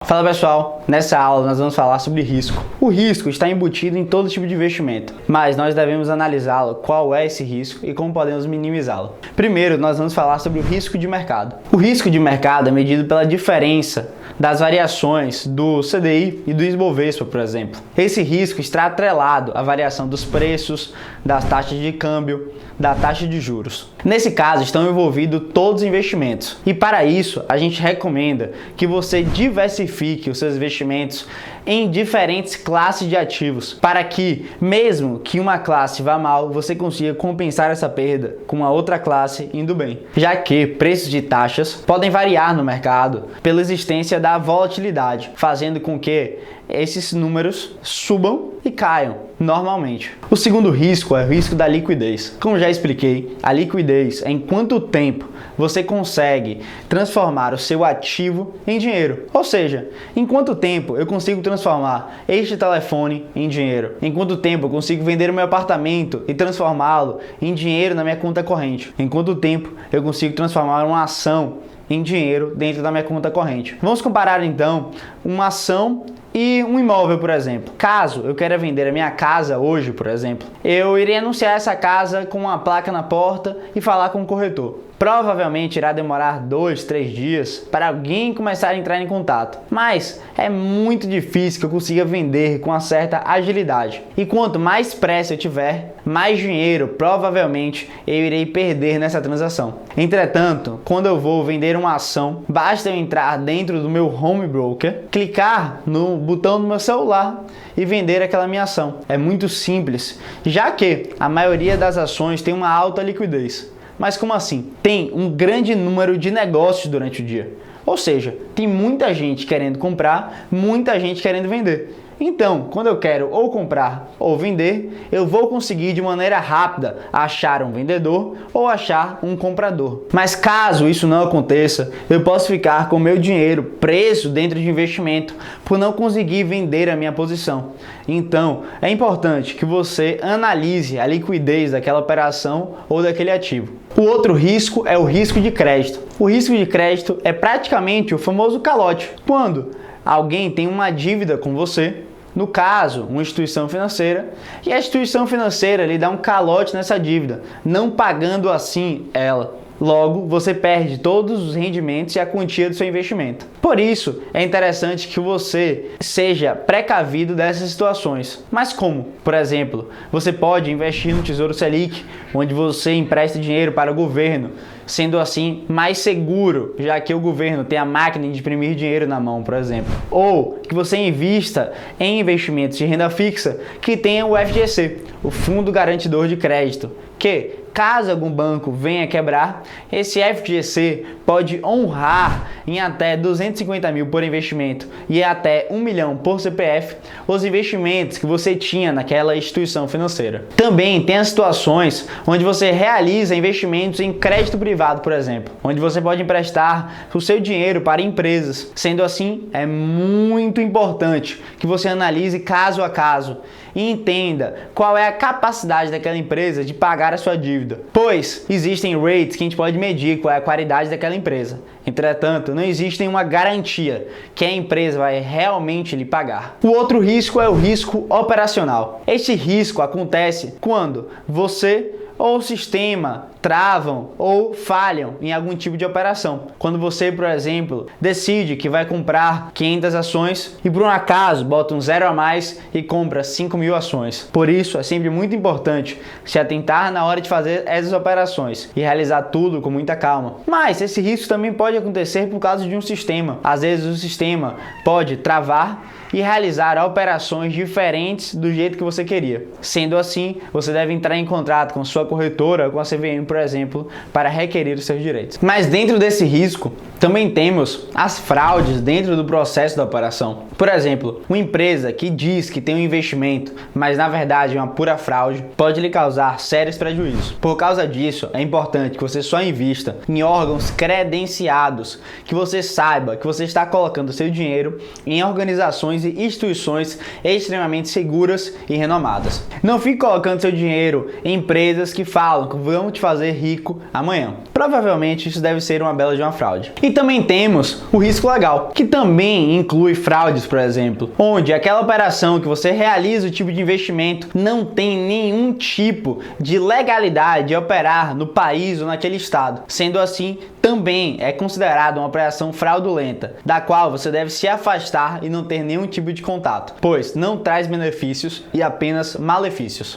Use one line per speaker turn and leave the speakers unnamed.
Fala pessoal, nessa aula nós vamos falar sobre risco. O risco está embutido em todo tipo de investimento, mas nós devemos analisá-lo, qual é esse risco e como podemos minimizá-lo. Primeiro, nós vamos falar sobre o risco de mercado. O risco de mercado é medido pela diferença das variações do CDI e do Ibovespa, por exemplo. Esse risco está atrelado à variação dos preços, das taxas de câmbio, da taxa de juros. Nesse caso, estão envolvidos todos os investimentos. E para isso, a gente recomenda que você diversifique os seus investimentos em diferentes classes de ativos, para que, mesmo que uma classe vá mal, você consiga compensar essa perda com uma outra classe indo bem. Já que preços de taxas podem variar no mercado pela existência da volatilidade, fazendo com que esses números subam e caiam normalmente. O segundo risco é o risco da liquidez. Como já expliquei, a liquidez é em quanto tempo você consegue transformar o seu ativo em dinheiro. Ou seja, em quanto tempo eu consigo transformar este telefone em dinheiro? Em quanto tempo eu consigo vender o meu apartamento e transformá-lo em dinheiro na minha conta corrente? Em quanto tempo eu consigo transformar uma ação em dinheiro dentro da minha conta corrente? Vamos comparar então uma ação e um imóvel, por exemplo. Caso eu queira vender a minha casa hoje, por exemplo, eu irei anunciar essa casa com uma placa na porta e falar com o corretor. Provavelmente irá demorar 2, 3 dias para alguém começar a entrar em contato, mas é muito difícil que eu consiga vender com uma certa agilidade. E quanto mais pressa eu tiver, mais dinheiro provavelmente eu irei perder nessa transação. Entretanto, quando eu vou vender uma ação, basta eu entrar dentro do meu home broker, clicar no botão do meu celular e vender aquela minha ação. É muito simples, já que a maioria das ações tem uma alta liquidez. Mas como assim? Tem um grande número de negócios durante o dia. Ou seja, tem muita gente querendo comprar, muita gente querendo vender. Então, quando eu quero ou comprar ou vender, eu vou conseguir de maneira rápida achar um vendedor ou achar um comprador. Mas caso isso não aconteça, eu posso ficar com o meu dinheiro preso dentro de investimento por não conseguir vender a minha posição. Então, é importante que você analise a liquidez daquela operação ou daquele ativo. O outro risco é o risco de crédito. O risco de crédito é praticamente o famoso calote. Quando alguém tem uma dívida com você, no caso, uma instituição financeira, e a instituição financeira lhe dá um calote nessa dívida, não pagando assim ela. Logo, você perde todos os rendimentos e a quantia do seu investimento. Por isso, é interessante que você seja precavido dessas situações. Mas como? Por exemplo, você pode investir no Tesouro Selic, onde você empresta dinheiro para o governo, sendo assim mais seguro, já que o governo tem a máquina de imprimir dinheiro na mão, por exemplo. Ou que você invista em investimentos de renda fixa que tenha o FGC, o Fundo Garantidor de Crédito, que, caso algum banco venha quebrar, esse FGC pode honrar em até 250 mil por investimento e até 1 milhão por CPF os investimentos que você tinha naquela instituição financeira. Também tem as situações onde você realiza investimentos em crédito privado, por exemplo, onde você pode emprestar o seu dinheiro para empresas. Sendo assim, é muito importante que você analise caso a caso e entenda qual é a capacidade daquela empresa de pagar a sua dívida, pois existem rates que a gente pode medir qual é a qualidade daquela empresa. Entretanto, não existe nenhuma garantia que a empresa vai realmente lhe pagar. O outro risco é o risco operacional. Este risco acontece quando você ou o sistema travam ou falham em algum tipo de operação. Quando você, por exemplo, decide que vai comprar 500 ações e por um acaso bota um 0 a mais e compra 5.000 ações. Por isso, é sempre muito importante se atentar na hora de fazer essas operações e realizar tudo com muita calma. Mas esse risco também pode acontecer por causa de um sistema. Às vezes o sistema pode travar e realizar operações diferentes do jeito que você queria. Sendo assim, você deve entrar em contato com sua corretora, com a CVM, por exemplo, para requerer os seus direitos. Mas dentro desse risco, também temos as fraudes dentro do processo da operação. Por exemplo, uma empresa que diz que tem um investimento, mas na verdade é uma pura fraude, pode lhe causar sérios prejuízos. Por causa disso, é importante que você só invista em órgãos credenciados, que você saiba que você está colocando seu dinheiro em organizações e instituições extremamente seguras e renomadas. Não fique colocando seu dinheiro em empresas que falam que vão te fazer fazer rico amanhã. Provavelmente isso deve ser uma bela de uma fraude. E também temos o risco legal, que também inclui fraudes, por exemplo, onde aquela operação que você realiza o tipo de investimento não tem nenhum tipo de legalidade de operar no país ou naquele estado. Sendo assim, também é considerado uma operação fraudulenta, da qual você deve se afastar e não ter nenhum tipo de contato, pois não traz benefícios e apenas malefícios.